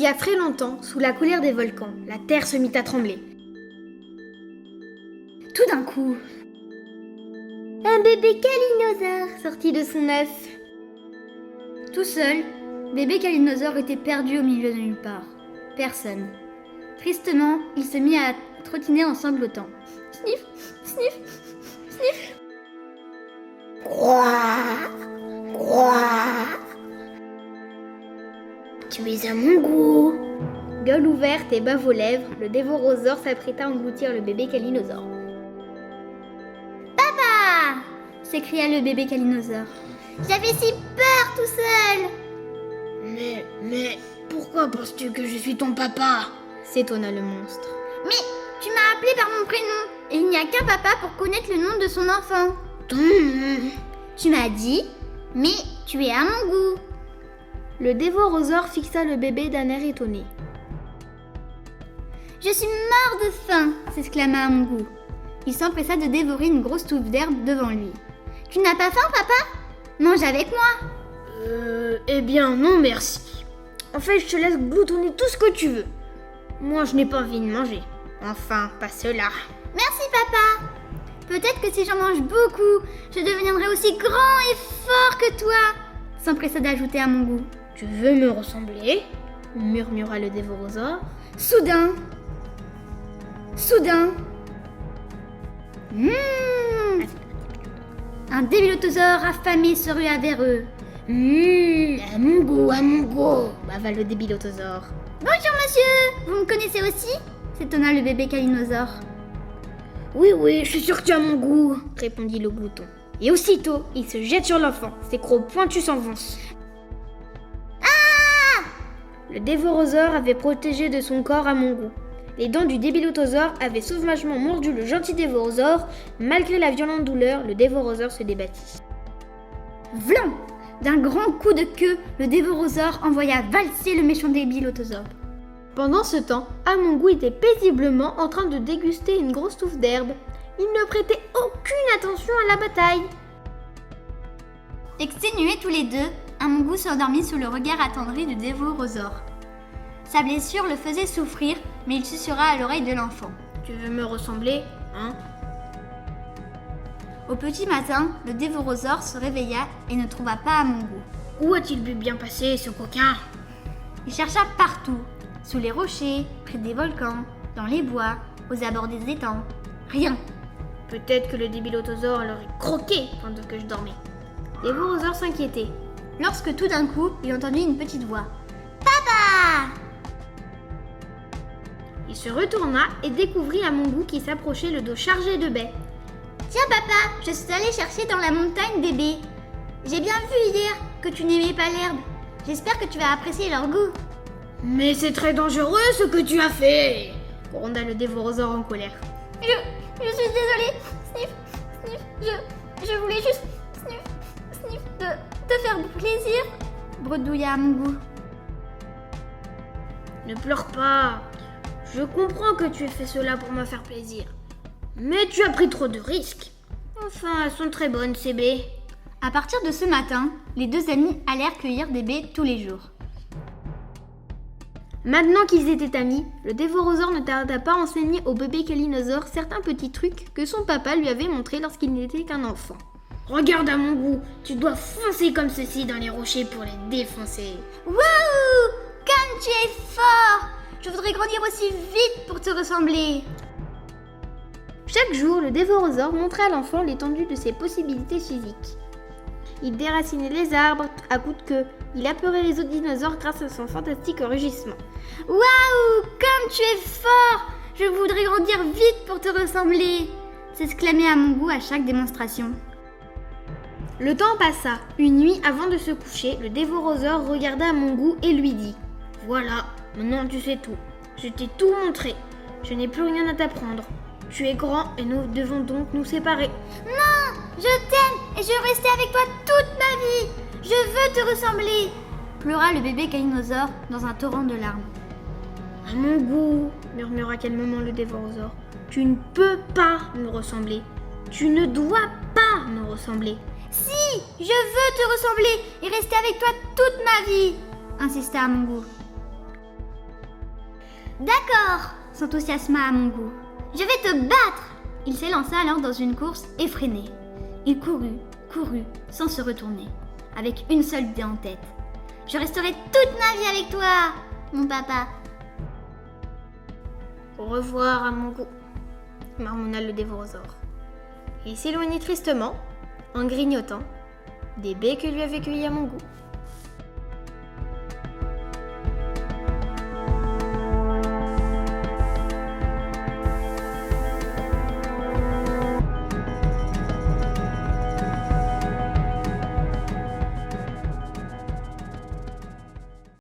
y a très longtemps, sous la colère des volcans, la terre se mit à trembler. Tout d'un coup, un bébé calinosaure sortit de son œuf. Tout seul, bébé calinosaure était perdu au milieu de nulle part. Personne. Tristement, il se mit à trottiner en sanglotant. Sniff, sniff, sniff. Croix, croix. Tu es à mon goût. Gueule ouverte et bave aux lèvres, le dévorosaure s'apprêta à engloutir le bébé calinosaure. Papa! S'écria le bébé calinosaure. J'avais si peur tout seul! Mais, pourquoi penses-tu que je suis ton papa? S'étonna le monstre. Mais tu m'as appelé par mon prénom, et il n'y a qu'un papa pour connaître le nom de son enfant. Ton nom? Tu m'as dit, mais tu es à mon goût. Le dévorosaure fixa le bébé d'un air étonné. Je suis mort de faim, s'exclama Amongu. Il s'empressa de dévorer une grosse touffe d'herbe devant lui. Tu n'as pas faim, papa? Mange avec moi. Eh bien non merci. En fait, je te laisse gloutonner tout ce que tu veux. Moi, je n'ai pas envie de manger. Enfin, pas cela. Merci, papa. Peut-être que si j'en mange beaucoup, je deviendrai aussi grand et fort que toi, s'empressa d'ajouter Amongu. Tu veux me ressembler? Murmura le dévorosaure. Soudain, un débilotosaure affamé se rua vers eux. À mon goût, bava le débilotosaure. Bonjour monsieur, vous me connaissez aussi? S'étonna le bébé calinosaure. Oui, je suis sûr que tu as mon goût, répondit le glouton. Et aussitôt, il se jette sur l'enfant, ses crocs pointus s'enfoncent. Ah! Le dévorosaure avait protégé de son corps à mon goût. Les dents du débilotosaure avaient sauvagement mordu le gentil dévorosaure. Malgré la violente douleur, le dévorosaure se débattit. Vlan! D'un grand coup de queue, le dévorosaure envoya valser le méchant débilotosaure. Pendant ce temps, Amongu était paisiblement en train de déguster une grosse touffe d'herbe. Il ne prêtait aucune attention à la bataille. Exténués tous les deux, Amongu s'endormit sous le regard attendri du dévorosaure. Sa blessure le faisait souffrir, mais il susurra à l'oreille de l'enfant. Tu veux me ressembler, hein? Au petit matin, le dévorosaure se réveilla et ne trouva pas Amongu. Où a-t-il pu bien passer, ce coquin? Il chercha partout, sous les rochers, près des volcans, dans les bois, aux abords des étangs. Rien. Peut-être que le débilotosaure l'aurait croqué pendant que je dormais. Les dévorosaure s'inquiétaient. Lorsque tout d'un coup, il entendit une petite voix. Papa! Il se retourna et découvrit Amongu qui s'approchait, le dos chargé de baies. Tiens papa, je suis allée chercher dans la montagne des baies. J'ai bien vu hier que tu n'aimais pas l'herbe. J'espère que tu vas apprécier leur goût. Mais c'est très dangereux ce que tu as fait, gronda le dévorosaure en colère. Je suis désolée. Sniff. Je voulais juste sniff te faire plaisir, bredouilla Amongu. Ne pleure pas. Je comprends que tu aies fait cela pour me faire plaisir. Mais tu as pris trop de risques. Enfin, elles sont très bonnes, ces baies. À partir de ce matin, les deux amis allèrent cueillir des baies tous les jours. Maintenant qu'ils étaient amis, le dévorosaure ne tarda pas à enseigner au bébé calinosaure certains petits trucs que son papa lui avait montrés lorsqu'il n'était qu'un enfant. Regarde à mon goût, tu dois foncer comme ceci dans les rochers pour les défoncer. Waouh! Comme tu es fort! Je voudrais grandir aussi vite pour te ressembler. Chaque jour, le dévorosaure montrait à l'enfant l'étendue de ses possibilités physiques. Il déracinait les arbres à coups de queue. Il apeurait les autres dinosaures grâce à son fantastique rugissement. Waouh! Comme tu es fort! Je voudrais grandir vite pour te ressembler! S'exclamait Amongu à chaque démonstration. Le temps passa. Une nuit, avant de se coucher, le dévorosaure regarda Amongu et lui dit: Voilà, maintenant tu sais tout. Je t'ai tout montré. Je n'ai plus rien à t'apprendre. Tu es grand et nous devons donc nous séparer. Non! Je t'aime et je veux rester avec toi toute ma vie! Je veux te ressembler! Pleura le bébé calinosaure dans un torrent de larmes. À mon goût, murmura calmement le dévorosaure. Tu ne peux pas me ressembler. Tu ne dois pas me ressembler. Si! Je veux te ressembler et rester avec toi toute ma vie! Insista Amongu. D'accord, s'enthousiasma Mongo. Je vais te battre. Il s'élança alors dans une course effrénée. Il courut, sans se retourner, avec une seule idée en tête. Je resterai toute ma vie avec toi, mon papa. Au revoir à mon goût, marmonna le dévorosaure. Et il s'éloignait tristement, en grignotant, des baies que lui avait cueillies à mon goût.